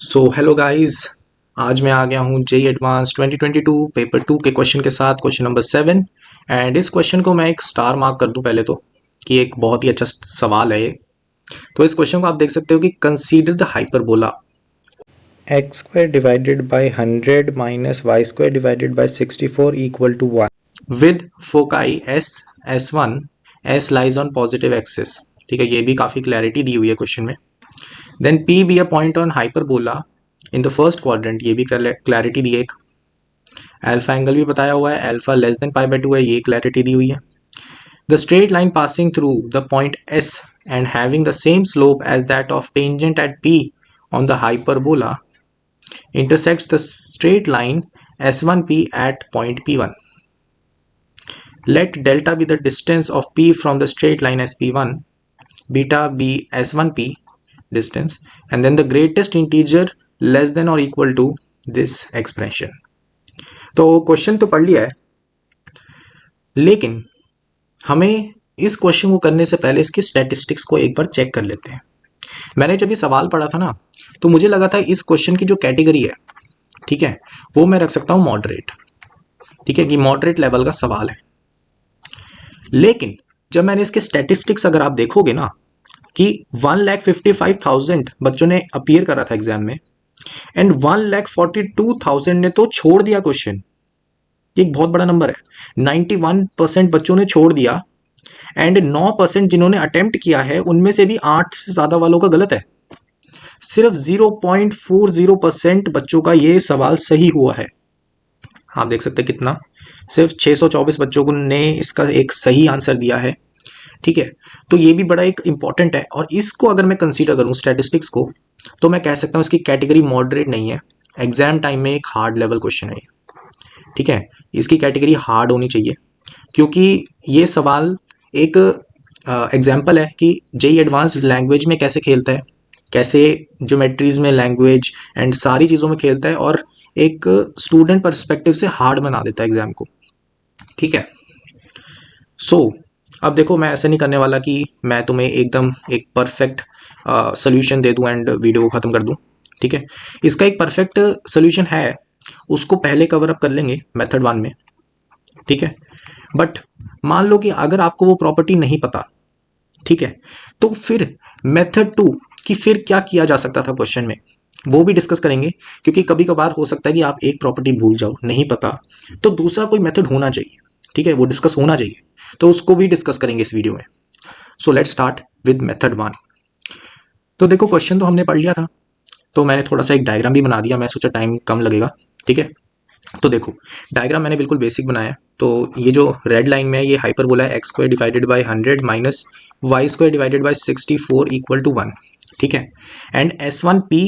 So hello guys. आज मैं आ गया हूँ जेई एडवांस 2022 पेपर 2 के क्वेश्चन के साथ, क्वेश्चन नंबर 7। एंड इस क्वेश्चन को मैं एक स्टार मार्क कर दूं पहले तो, कि एक बहुत ही अच्छा सवाल है ये। तो इस क्वेश्चन को आप देख सकते हो कि consider the hyperbola x square divided by 100 minus y square divided by 64 equal to 1. With foci S1 S lies on positive axis. ठीक है, ये भी काफ़ी क्लैरिटी दी हुई है क्वेश्चन में। Then P be a point on hyperbola in the first quadrant, ये भी क्लैरिटी दी है। एक अल्फा एंगल भी बताया हुआ है, alpha less than pi by 2 है, ये क्लैरिटी दी हुई है। The straight line passing through the point S and having the same slope as that of tangent at P on the hyperbola intersects the straight line S1P at point P1. Let delta be the distance of P from the straight line SP1, beta be S1P distance, and then the greatest integer less than or equal to this expression. तो question तो पढ़ लिया है, लेकिन हमें इस question को करने से पहले इसकी स्टैटिस्टिक्स को एक बार चेक कर लेते हैं। मैंने जब ये सवाल पढ़ा था ना, तो मुझे लगा था इस क्वेश्चन की जो कैटेगरी है, ठीक है, वो मैं रख सकता हूँ मॉडरेट। ठीक है, कि मॉडरेट लेवल का सवाल है। लेकिन जब मैंने इसके स्टैटिस्टिक्स अगर आप देखोगे ना, कि 1,55,000 बच्चों ने अपीयर करा था एग्जाम में एंड 1,42,000 ने तो छोड़ दिया क्वेश्चन। एक बहुत बड़ा नंबर है। 91% बच्चों ने छोड़ दिया एंड 9% जिन्होंने अटेम्प्ट किया है उनमें से भी 8 से ज्यादा वालों का गलत है। सिर्फ 0.40% बच्चों का ये सवाल सही हुआ है। आप देख सकते हैं कितना, सिर्फ 624 बच्चों को ने इसका एक सही आंसर दिया है। ठीक है, तो ये भी बड़ा एक इंपॉर्टेंट है। और इसको अगर मैं कंसीडर करूं स्टैटिस्टिक्स को, तो मैं कह सकता हूं इसकी कैटेगरी मॉडरेट नहीं है। एग्जाम टाइम में एक हार्ड लेवल क्वेश्चन है ये। ठीक है, इसकी कैटेगरी हार्ड होनी चाहिए, क्योंकि ये सवाल एक एग्जाम्पल है कि जेई एडवांस्ड लैंग्वेज में कैसे खेलता है, कैसे ज्योमेट्रीज में लैंग्वेज एंड सारी चीज़ों में खेलता है, और एक स्टूडेंट पर्सपेक्टिव से हार्ड बना देता है एग्जाम को। ठीक है, सो अब देखो, मैं ऐसा नहीं करने वाला कि मैं तुम्हें एकदम एक परफेक्ट सोल्यूशन दे दूं एंड वीडियो को ख़त्म कर दूं। ठीक है, इसका एक परफेक्ट सोल्यूशन है, उसको पहले कवर अप कर लेंगे मेथड 1 में। ठीक है, बट मान लो कि अगर आपको वो प्रॉपर्टी नहीं पता, ठीक है, तो फिर मेथड 2 कि फिर क्या किया जा सकता था क्वेश्चन में, वो भी डिस्कस करेंगे। क्योंकि कभी कभार हो सकता है कि आप एक प्रॉपर्टी भूल जाओ, नहीं पता, तो दूसरा कोई मेथड होना चाहिए। ठीक है, वो डिस्कस होना चाहिए, तो उसको भी डिस्कस करेंगे इस वीडियो में। So let's start with method 1। तो देखो, क्वेश्चन तो हमने पढ़ लिया था, तो मैंने थोड़ा सा एक डायग्राम भी बना दिया, मैं सोचा टाइम कम लगेगा। ठीक है, तो देखो, डायग्राम मैंने बिल्कुल बेसिक बनाया। तो ये जो रेड लाइन में है, ये हाइपरबोला है, x square divided by 100 minus y square divided by 64 equal to 1। ठीक है, एंड S1P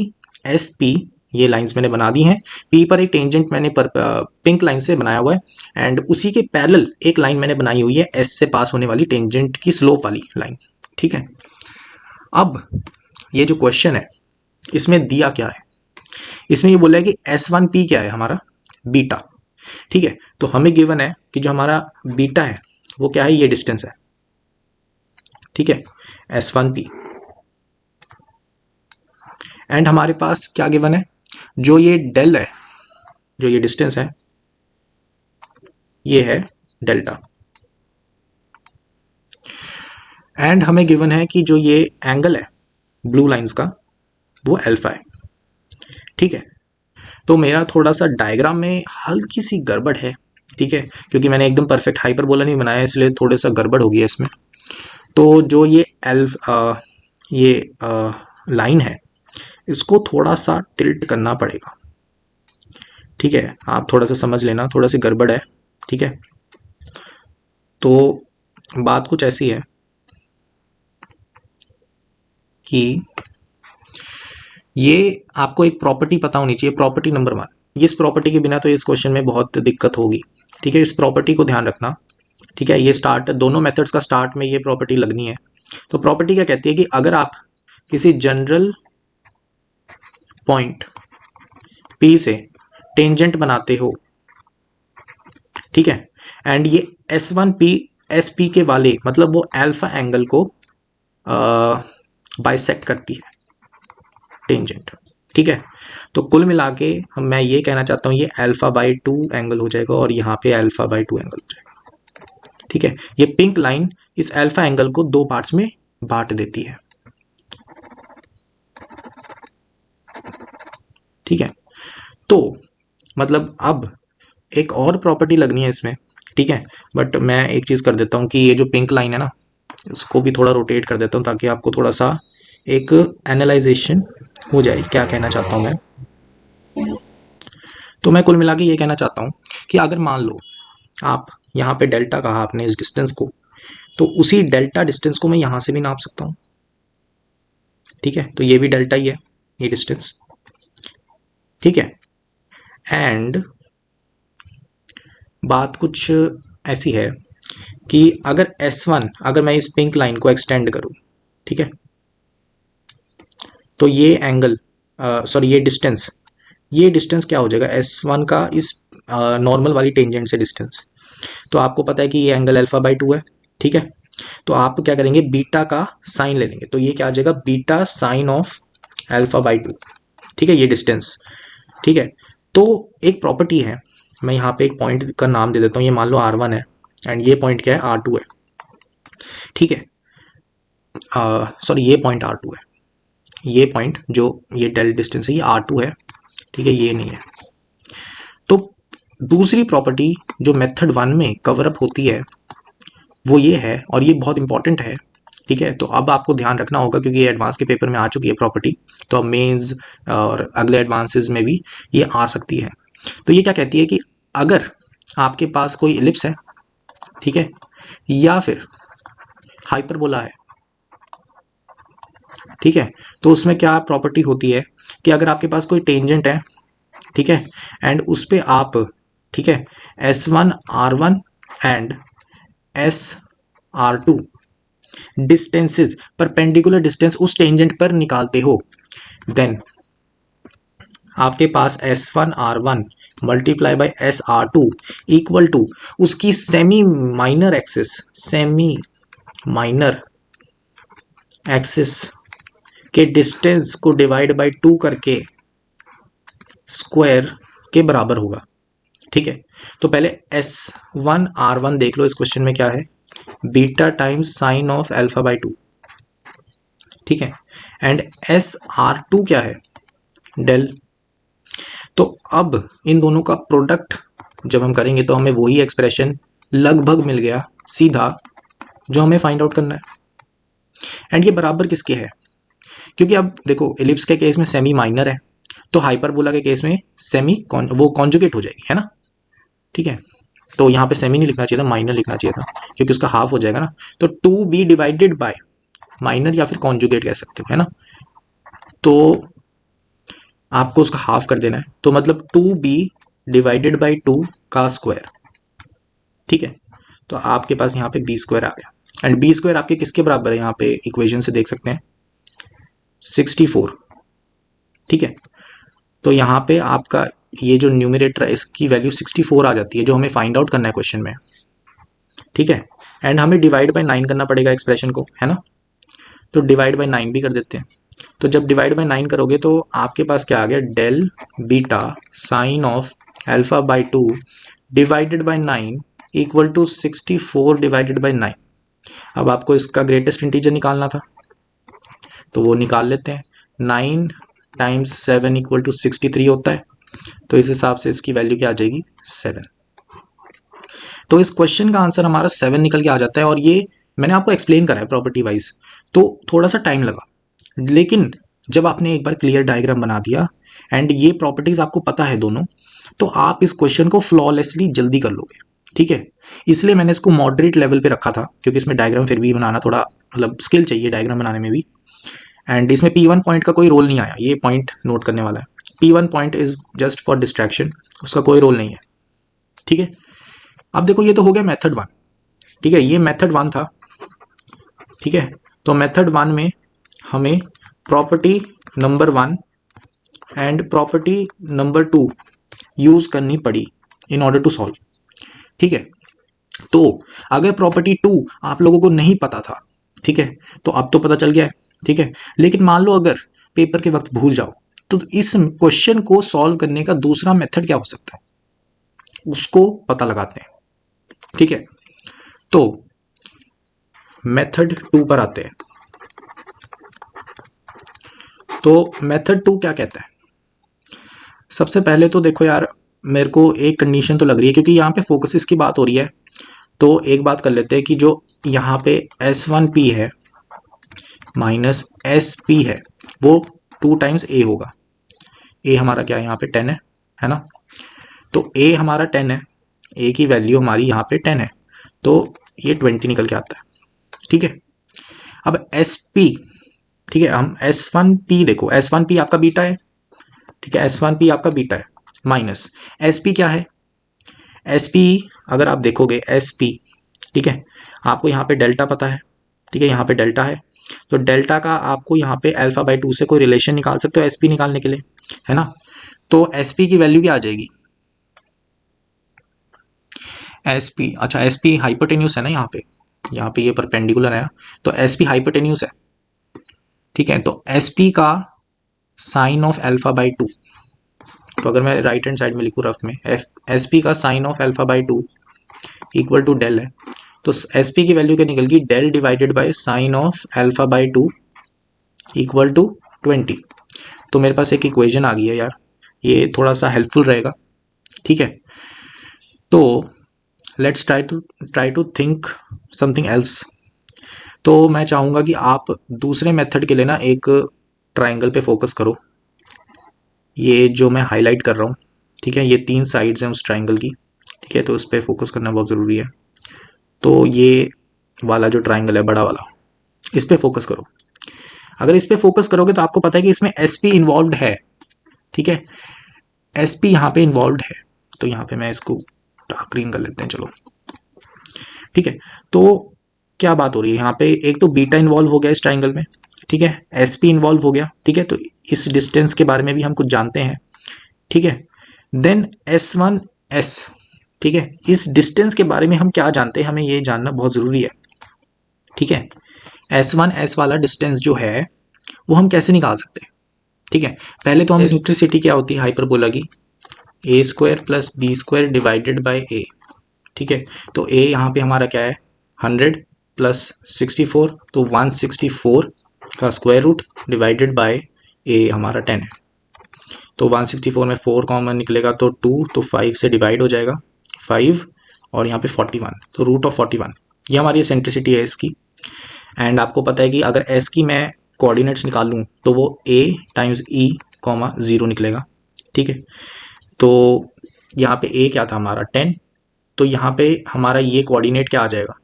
SP ये लाइंस मैंने बना दी हैं। P पर एक टेंजेंट मैंने पिंक लाइन से बनाया हुआ है, एंड उसी के पैरेलल एक लाइन मैंने बनाई हुई है S से पास होने वाली टेंजेंट की स्लोप वाली लाइन। ठीक है, अब ये जो क्वेश्चन है, इसमें दिया क्या है, इसमें ये बोला है कि S1P क्या है हमारा, बीटा। ठीक है, तो हमें गिवन है कि जो हमारा बीटा है वो क्या है, ये डिस्टेंस है। ठीक है, S1P, एंड हमारे पास क्या गिवन है, जो ये डेल है, जो ये डिस्टेंस है, ये है डेल्टा। एंड हमें गिवन है कि जो ये एंगल है ब्लू लाइंस का, वो अल्फा है। ठीक है, तो मेरा थोड़ा सा डायग्राम में हल्की सी गड़बड़ है। ठीक है, क्योंकि मैंने एकदम परफेक्ट हाइपरबोला नहीं बनाया, इसलिए थोड़ा सा गड़बड़ हो गया इसमें। तो जो ये लाइन है, इसको थोड़ा सा टिल्ट करना पड़ेगा। ठीक है, आप थोड़ा सा समझ लेना, थोड़ा सी गड़बड़ है। ठीक है, तो बात कुछ ऐसी है कि ये आपको एक प्रॉपर्टी पता होनी चाहिए, प्रॉपर्टी नंबर 1। इस प्रॉपर्टी के बिना तो इस क्वेश्चन में बहुत दिक्कत होगी। ठीक है, इस प्रॉपर्टी को ध्यान रखना। ठीक है, ये स्टार्ट, दोनों मेथड्स का स्टार्ट में ये प्रॉपर्टी लगनी है। तो प्रॉपर्टी क्या कहती है कि अगर आप किसी जनरल पॉइंट P से टेंजेंट बनाते हो, ठीक है, एंड ये S1P SP के वाले, मतलब वो अल्फा एंगल को बाइसेक्ट करती है टेंजेंट। ठीक है। तो कुल मिला के मैं ये कहना चाहता हूँ ये α/2 एंगल हो जाएगा और यहाँ पे α/2 एंगल हो जाएगा। ठीक है, ये पिंक लाइन इस अल्फा एंगल को दो पार्ट्स में बांट देती है। ठीक है, तो मतलब अब एक और प्रॉपर्टी लगनी है इसमें। ठीक है, बट मैं एक चीज़ कर देता हूँ कि ये जो पिंक लाइन है ना, इसको भी थोड़ा रोटेट कर देता हूँ ताकि आपको थोड़ा सा एक एनालाइजेशन हो जाए क्या कहना चाहता हूँ मैं। तो मैं कुल मिला के ये कहना चाहता हूँ कि अगर मान लो आप यहाँ पे डेल्टा कहा आपने इस डिस्टेंस को, तो उसी डेल्टा डिस्टेंस को मैं यहाँ से भी नाप सकता हूँ। ठीक है, तो ये भी डेल्टा ही है, ये डिस्टेंस। ठीक है, एंड बात कुछ ऐसी है कि अगर S1, अगर मैं इस पिंक लाइन को एक्सटेंड करूँ, ठीक है, तो ये एंगल सॉरी ये डिस्टेंस क्या हो जाएगा S1 का इस नॉर्मल वाली टेंजेंट से डिस्टेंस। तो आपको पता है कि ये एंगल α/2 है। ठीक है, तो आप क्या करेंगे, बीटा का साइन ले लेंगे, तो ये क्या आ जाएगा, बीटा साइन ऑफ α/2। ठीक है, ये डिस्टेंस। ठीक है, तो एक प्रॉपर्टी है, मैं यहाँ पे एक पॉइंट का नाम दे देता हूँ, ये मान लो R1 है एंड ये पॉइंट क्या है, R2 है। ठीक है, सॉरी ये पॉइंट R2 है, ये पॉइंट जो ये डेल डिस्टेंस है ये R2 है। ठीक है, ये नहीं है। तो दूसरी प्रॉपर्टी जो मेथड 1 में कवर अप होती है वो ये है, और ये बहुत इंपॉर्टेंट है। ठीक है, तो अब आपको ध्यान रखना होगा क्योंकि ये एडवांस के पेपर में आ चुकी है प्रॉपर्टी, तो अब मेंस और अगले एडवांसेस में भी ये आ सकती है। तो ये क्या कहती है कि अगर आपके पास कोई इलिप्स है, ठीक है, या फिर हाइपरबोला है, ठीक है, तो उसमें क्या प्रॉपर्टी होती है कि अगर आपके पास कोई टेंजेंट है, ठीक है, एंड उस पे आप, ठीक है, S1R1 and SR2 distances, perpendicular distance उस टेंजेंट पर निकालते हो, देन आपके पास S1R1 multiply by SR2 equal to उसकी सेमी माइनर एक्सिस के डिस्टेंस को डिवाइड बाय 2 करके स्क्वायर के बराबर होगा। ठीक है, तो पहले S1R1 देख लो, इस क्वेश्चन में क्या है, बीटा टाइम्स साइन ऑफ α/2। ठीक है, एंड SR2 क्या है, डेल। तो अब इन दोनों का प्रोडक्ट जब हम करेंगे तो हमें वही एक्सप्रेशन लगभग मिल गया सीधा जो हमें फाइंड आउट करना है। एंड ये बराबर किसके है, क्योंकि अब देखो एलिप्स के केस में सेमी माइनर है, तो हाइपरबोला के केस में सेमी वो कॉन्जुगेट हो जाएगी, है ना। ठीक है, तो यहाँ पे सेमी नहीं लिखना चाहिए था, माइनर लिखना चाहिए था क्योंकि उसका हाफ हो जाएगा ना। तो 2b डिवाइडेड बाय माइनर या फिर कॉन्जुगेट कह सकते हो, है ना। तो आपको उसका हाफ कर देना है, तो मतलब 2b डिवाइडेड बाय 2 का स्क्वायर। ठीक है, तो आपके पास यहाँ पे b² आ गया, एंड b² आपके किसके बराबर है, यहाँ पे इक्वेशन से देख सकते हैं 64। ठीक है, तो यहाँ पे आपका ये जो न्यूमरेटर है इसकी वैल्यू 64 आ जाती है जो हमें फाइंड आउट करना है क्वेश्चन में। ठीक है, एंड हमें डिवाइड बाय 9 करना पड़ेगा एक्सप्रेशन को, है ना। तो डिवाइड बाय 9 भी कर देते हैं। तो जब डिवाइड बाय 9 करोगे तो आपके पास क्या आ गया, del beta sine of α/2 divided by 9 equal to 64 divided by 9। अब आपको इसका ग्रेटेस्ट इंटीजर निकालना था तो वो निकाल लेते हैं, 9 टाइम्स 7 इक्वल टू 63 होता है, तो इस हिसाब से इसकी वैल्यू क्या आ जाएगी, 7। तो इस क्वेश्चन का आंसर हमारा 7 निकल के आ जाता है, और ये मैंने आपको एक्सप्लेन करा है प्रॉपर्टी वाइज, तो थोड़ा सा टाइम लगा, लेकिन जब आपने एक बार क्लियर डायग्राम बना दिया एंड ये प्रॉपर्टीज आपको पता है दोनों, तो आप इस क्वेश्चन को फ्लॉलेसली जल्दी कर लोगे। ठीक है, इसलिए मैंने इसको मॉडरेट लेवल पे रखा था क्योंकि इसमें डायग्राम फिर भी बनाना थोड़ा मतलब स्किल चाहिए डायग्राम बनाने में भी, एंड इसमें P1 पॉइंट का कोई रोल नहीं आया, ये पॉइंट नोट करने वाला है। P1 point is just for distraction, उसका कोई रोल नहीं है। ठीक है, अब देखो ये तो हो गया मेथड 1। ठीक है, ये मेथड 1 था। ठीक है, तो मेथड 1 में हमें property number 1 and property number 2 use करनी पड़ी इन ऑर्डर टू सॉल्व। ठीक है, तो अगर प्रॉपर्टी 2 आप लोगों को नहीं पता था, ठीक है, तो अब तो पता चल गया है। ठीक है, लेकिन मान लो अगर पेपर के वक्त भूल जाओ तो इस क्वेश्चन को सॉल्व करने का दूसरा मेथड क्या हो सकता है, उसको पता लगाते हैं। ठीक है, तो मेथड 2 पर आते हैं। तो मेथड 2 क्या कहता है? सबसे पहले तो देखो यार, मेरे को एक कंडीशन तो लग रही है, क्योंकि यहाँ पे फोकसिस की बात हो रही है, तो एक बात कर लेते हैं कि जो यहाँ पे S1P है माइनस SP है, वो 2 टाइम्स A होगा। A हमारा क्या है, यहाँ पे 10 है ना? तो A हमारा 10 है, A की वैल्यू हमारी यहाँ पे 10 है, तो ये 20 निकल के आता है। ठीक है, अब SP, ठीक है, हम S1P देखो, S1P आपका बीटा है, ठीक है, S1P आपका बीटा है, माइनस SP क्या है, SP अगर आप देखोगे SP, ठीक है, आपको यहाँ पे डेल्टा पता है, ठीक है, यहाँ पे डेल्टा है, तो डेल्टा का आपको यहाँ पे अल्फा बाई 2 से कोई रिलेशन निकाल सकते हो SP निकालने के लिए, है ना? तो SP की वैल्यू क्या आ जाएगी, SP, अच्छा SP हाइपोटेन्यूस है ना, यहाँ पे ये परपेंडिकुलर है, तो SP हाइपोटेन्यूस है। ठीक है, तो SP का साइन ऑफ अल्फा बाई 2, तो अगर मैं राइट हैंड साइड में लिखूँ रफ में, SP का sine of alpha by 2 equal to del है, तो SP की वैल्यू क्या निकल गई, del divided by sine of alpha by 2 equal to 20। तो मेरे पास एक इक्वेशन आ गई है यार, ये थोड़ा सा हेल्पफुल रहेगा। ठीक है, तो let's try to think something else. तो मैं चाहूँगा कि आप दूसरे मेथड के लिए ना एक ट्राइंगल पे फोकस करो, ये जो मैं हाईलाइट कर रहा हूँ, ठीक है, ये 3 साइड्स हैं उस ट्राइंगल की, ठीक है, तो उस पर फोकस करना बहुत ज़रूरी है। तो ये वाला जो ट्राइंगल है बड़ा वाला, इस पर फोकस करो। अगर इस पर फोकस करोगे तो आपको पता है कि इसमें SP इन्वॉल्व है, ठीक है, SP यहाँ पे इन्वॉल्व है, तो यहाँ पे मैं इसको डार्क ग्रीन कर लेते हैं, चलो। ठीक है, तो क्या बात हो रही है यहाँ पे, एक तो बीटा इन्वॉल्व हो गया इस ट्राइंगल में, ठीक है, SP इन्वॉल्व हो गया, ठीक है, तो इस डिस्टेंस के बारे में भी हम कुछ जानते हैं। ठीक है, देन S1S, ठीक है, इस डिस्टेंस के बारे में हम क्या जानते हैं, हमें ये जानना बहुत ज़रूरी है। ठीक है, S1S वाला डिस्टेंस जो है वो हम कैसे निकाल सकते हैं? ठीक है, पहले तो हम इलेक्ट्रिसिटी क्या होती है हाइपरबोला की, A square plus B square divided by A। ठीक है, तो A यहाँ पे हमारा क्या है, 100 प्लस 64, तो 164 का square root divided by A हमारा 10 है, तो 164 में 4 कॉमन निकलेगा तो 2, तो 5 से डिवाइड हो जाएगा 5, और यहाँ पे 41, तो रूट ऑफ 41, ये हमारी एसेंट्रिसिटी है इसकी। एंड आपको पता है कि अगर S की मैं कोऑर्डिनेट्स निकालूं तो वो A टाइम्स E कॉमा 0 निकलेगा। ठीक है, तो यहाँ पे A क्या था हमारा 10, तो यहाँ पे हमारा ये कोऑर्डिनेट क्या आ जाएगा,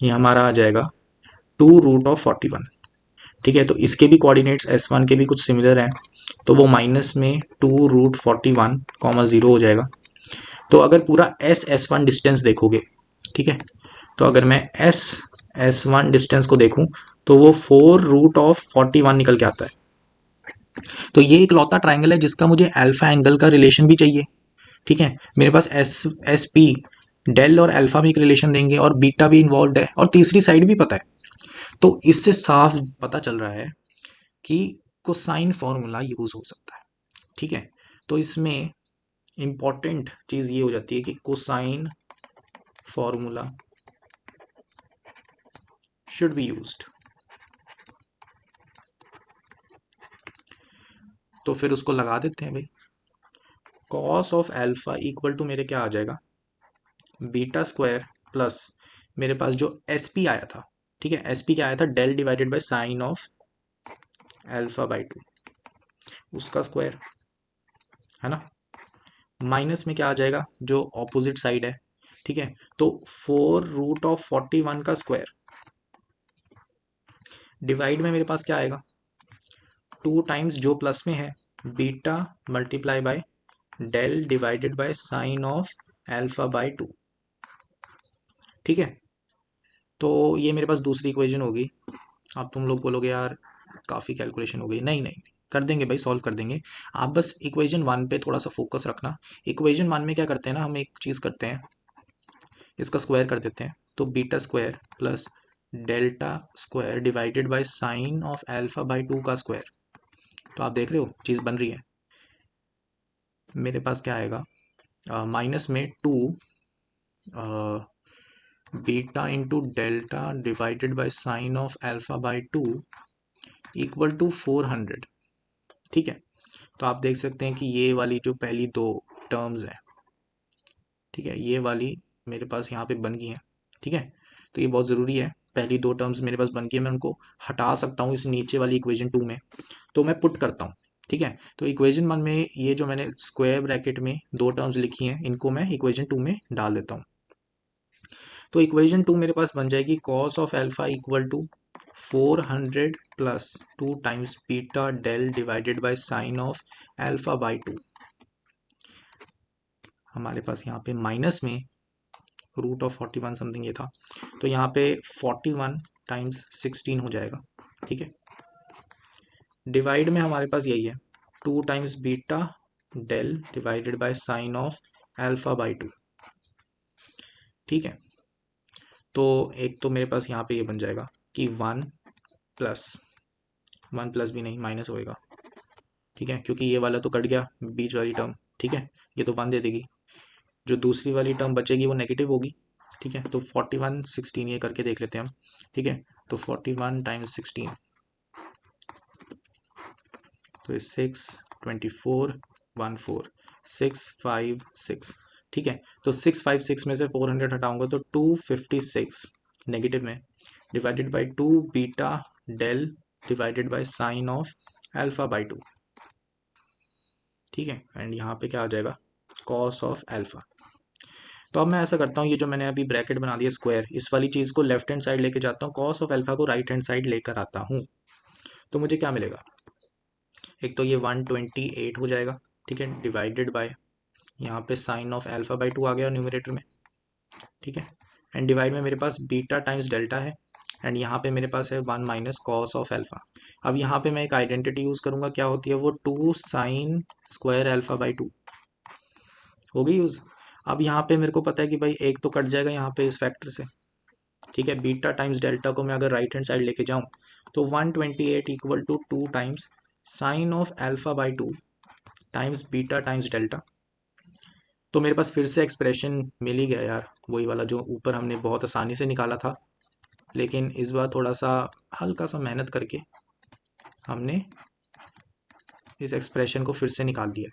ये हमारा आ जाएगा 2 रूट ऑफ 41। ठीक है, तो इसके भी कोऑर्डिनेट्स S1 के भी कुछ सिमिलर हैं, तो वो माइनस में 2 रूट 41 कॉमा 0 हो जाएगा। तो अगर पूरा S1 डिस्टेंस देखोगे, ठीक है, तो अगर मैं S1 डिस्टेंस को देखूं तो वो 4 रूट ऑफ 41 निकल के आता है। तो ये एक लौता ट्राइंगल है जिसका मुझे अल्फा एंगल का रिलेशन भी चाहिए। ठीक है, मेरे पास SP डेल और अल्फा में एक रिलेशन देंगे, और बीटा भी इन्वॉल्व है, और तीसरी साइड भी पता है। तो इससे साफ पता चल रहा है कि कोसाइन फॉर्मूला यूज हो सकता है। ठीक है, तो इसमें इंपॉर्टेंट चीज ये हो जाती है कि cosine formula should be used. तो फिर उसको लगा देते हैं भाई, cos of alpha equal to मेरे क्या आ जाएगा, बीटा स्क्वायर प्लस मेरे पास जो SP आया था, ठीक है, SP क्या आया था, del divided by sine of alpha by 2, उसका स्क्वायर, है ना, माइनस में क्या आ जाएगा, जो ऑपोजिट साइड है। ठीक है, तो 4 रूट ऑफ 41 का स्क्वायर डिवाइड में मेरे पास क्या आएगा, 2 टाइम्स जो प्लस में है beta multiply by del divided by sine of alpha by 2। ठीक है, तो ये मेरे पास दूसरी इक्वेशन होगी। अब तुम लोग बोलोगे यार काफ़ी कैलकुलेशन हो गई, नहीं नहीं कर देंगे भाई, सॉल्व कर देंगे। आप बस इक्वेशन 1 पे थोड़ा सा फोकस रखना। इक्वेशन 1 में क्या करते हैं ना, हम एक चीज़ करते हैं, इसका स्क्वायर कर देते हैं, तो beta square plus delta square divided by sine of alpha by 2 का स्क्वायर, तो आप देख रहे हो चीज़ बन रही है। मेरे पास क्या आएगा, माइनस में 2 beta into delta divided by sine of alpha by 2 equal to 400। ठीक है, तो आप देख सकते हैं कि ये वाली जो पहली दो टर्म्स हैं, ठीक है, ये वाली मेरे पास यहाँ पे बन गई हैं। ठीक है, तो ये बहुत ज़रूरी है, पहली दो टर्म्स मेरे पास बन गई है, मैं उनको हटा सकता हूँ इस नीचे वाली इक्वेशन 2 में। तो मैं पुट करता हूँ। ठीक है, तो इक्वेशन 1 में ये जो मैंने स्क्वायर ब्रैकेट में दो टर्म्स लिखी हैं, इनको मैं इक्वेशन 2 में डाल देता हूँ। तो इक्वेशन 2 मेरे पास बन जाएगी cos of alpha equal to 400 plus 2 times beta del divided by sine of alpha by 2। हमारे पास यहाँ पे माइनस में रूट ऑफ 41 समथिंग ये था, तो यहाँ पे 41 टाइम्स 16 हो जाएगा। ठीक है, डिवाइड में हमारे पास यही है 2 times beta del divided by sine of alpha by 2। ठीक है, तो एक तो मेरे पास यहाँ पे ये बन जाएगा कि 1 प्लस भी नहीं, माइनस होएगा। ठीक है, क्योंकि ये वाला तो कट गया बीच वाली टर्म। ठीक है, ये तो 1 दे देगी, जो दूसरी वाली टर्म बचेगी वो नेगेटिव होगी। ठीक है, तो 41 16 ये करके देख लेते हैं हम। ठीक है, तो 41 टाइम्स 16 तो ये 6 24 14 656। ठीक है, तो 656 में से 400 हटाऊंगा तो 256 नेगेटिव में divided by 2 beta del divided by sine of alpha by 2। ठीक है, एंड यहाँ पे क्या आ जाएगा, कॉस ऑफ एल्फा। तो अब मैं ऐसा करता हूँ, ये जो मैंने अभी ब्रैकेट बना दिया स्क्वायर, इस वाली चीज़ को लेफ्ट हैंड साइड लेके जाता हूँ, कॉस ऑफ एल्फा को राइट हैंड साइड लेकर आता हूँ। तो मुझे क्या मिलेगा, एक तो ये 128 हो जाएगा। ठीक है, डिवाइडेड बाय यहाँ पे साइन ऑफ एल्फा बाई 2 आ गया न्यूमरेटर में। ठीक है, एंड डिवाइड में मेरे पास बीटा टाइम्स डेल्टा है, एंड यहाँ पे मेरे पास है 1 माइनस कॉस ऑफ एल्फा। अब यहाँ पे मैं एक आइडेंटिटी यूज़ करूँगा, क्या होती है वो, 2 साइन स्क्वायर एल्फा बाई 2 हो गई यूज़। अब यहाँ पे मेरे को पता है कि भाई एक तो कट जाएगा यहाँ पे इस फैक्टर से। ठीक है, बीटा टाइम्स डेल्टा को मैं अगर राइट हैंड साइड लेके जाऊँ तो 128 equal to 2 times sine of alpha by 2 times beta times delta. तो मेरे पास फिर से एक्सप्रेशन मिल ही गया यार, वही वाला जो ऊपर हमने बहुत आसानी से निकाला था, लेकिन इस बार थोड़ा सा हल्का सा मेहनत करके हमने इस एक्सप्रेशन को फिर से निकाल दिया।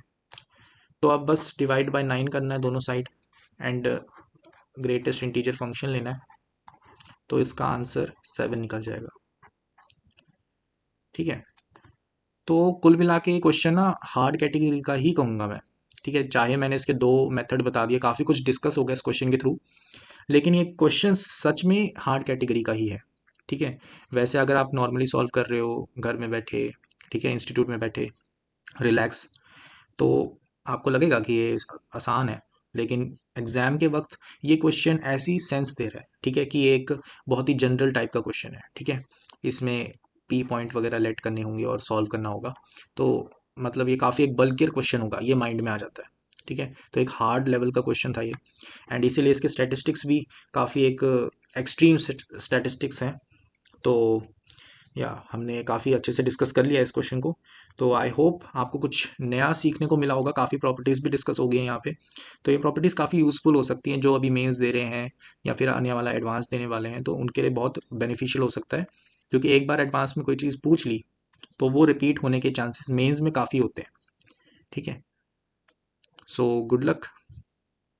तो अब बस डिवाइड बाय 9 करना है दोनों side, and greatest integer function लेना है, तो इसका आंसर 7 निकल जाएगा। ठीक है, तो कुल मिला के ये क्वेश्चन ना हार्ड कैटेगरी का ही कहूँगा मैं। ठीक है, चाहे मैंने इसके दो मेथड बता दिए, काफ़ी कुछ डिस्कस हो गया इस क्वेश्चन के थ्रू, लेकिन ये क्वेश्चन सच में हार्ड कैटेगरी का ही है। ठीक है, वैसे अगर आप नॉर्मली सॉल्व कर रहे हो घर में बैठे, ठीक है, इंस्टीट्यूट में बैठे रिलैक्स, तो आपको लगेगा कि ये आसान है, लेकिन एग्ज़ाम के वक्त ये क्वेश्चन ऐसी सेंस दे रहा है, ठीक है, कि ये एक बहुत ही जनरल टाइप का क्वेश्चन है। ठीक है, इसमें पी पॉइंट वगैरह लेट करने होंगे और सॉल्व करना होगा, तो मतलब ये काफ़ी एक बल्कियर क्वेश्चन होगा, ये माइंड में आ जाता है। ठीक है, तो एक हार्ड लेवल का क्वेश्चन था ये, एंड इसीलिए इसके स्टैटिस्टिक्स भी काफ़ी एक एक्सट्रीम स्टैटिस्टिक्स हैं। तो या हमने काफ़ी अच्छे से डिस्कस कर लिया इस क्वेश्चन को। तो आई होप आपको कुछ नया सीखने को मिला होगा, काफ़ी प्रॉपर्टीज़ भी डिस्कस हो गई हैं यहाँ पे। तो ये प्रॉपर्टीज़ काफ़ी यूज़फुल हो सकती हैं, जो अभी मेंस दे रहे हैं या फिर आने वाला एडवांस देने वाले हैं, तो उनके लिए बहुत बेनिफिशियल हो सकता है, क्योंकि एक बार एडवांस में कोई चीज़ पूछ ली तो वो रिपीट होने के चांसेस मेंस में काफ़ी होते हैं। ठीक है, सो गुड लक।